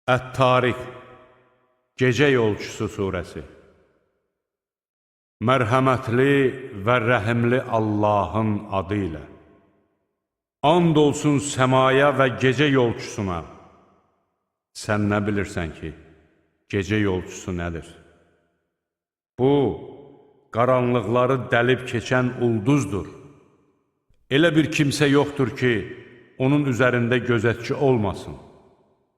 Ət-Tariq, Gecə Yolçusu surəsi. Mərhəmətli və rəhimli Allahın adı ilə. And olsun səmaya və gecə yolçusuna. Sən nə bilirsən ki, gecə yolçusu nədir? Bu, qaranlıqları dəlib keçən ulduzdur. Elə bir kimsə yoxdur ki, onun üzərində gözətçi olmasın.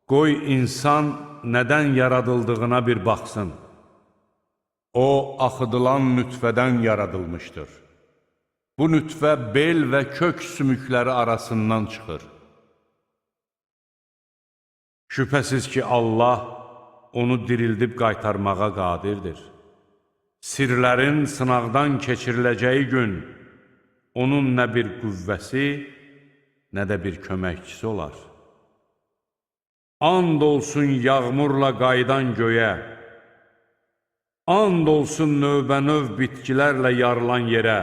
Qoy insan nədən yaradıldığına bir baxsın. O, axıdılan nütfədən yaradılmışdır. Bu nütfə bel və kök sümükləri arasından çıxır. Şübhəsiz ki, Allah onu dirildib qaytarmağa qadirdir. Sirlərin sınaqdan keçiriləcəyi gün, onun nə bir qüvvəsi, nə də bir köməkçisi olar. And olsun yağmurla qaydan göyə, and olsun növbənöv bitkilərlə yarılan yerə.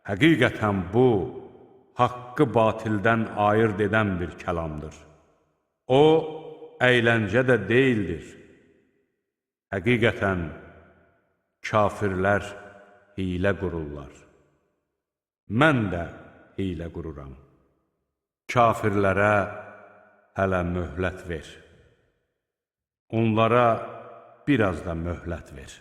Həqiqətən bu, haqqı batildən ayırt edən bir kəlamdır. O, əyləncə də deyildir. Həqiqətən, kafirlər hilə qururlar. Mən də hilə qururam. Kafirlərə hələ möhlət ver. Onlara biraz da möhlət ver.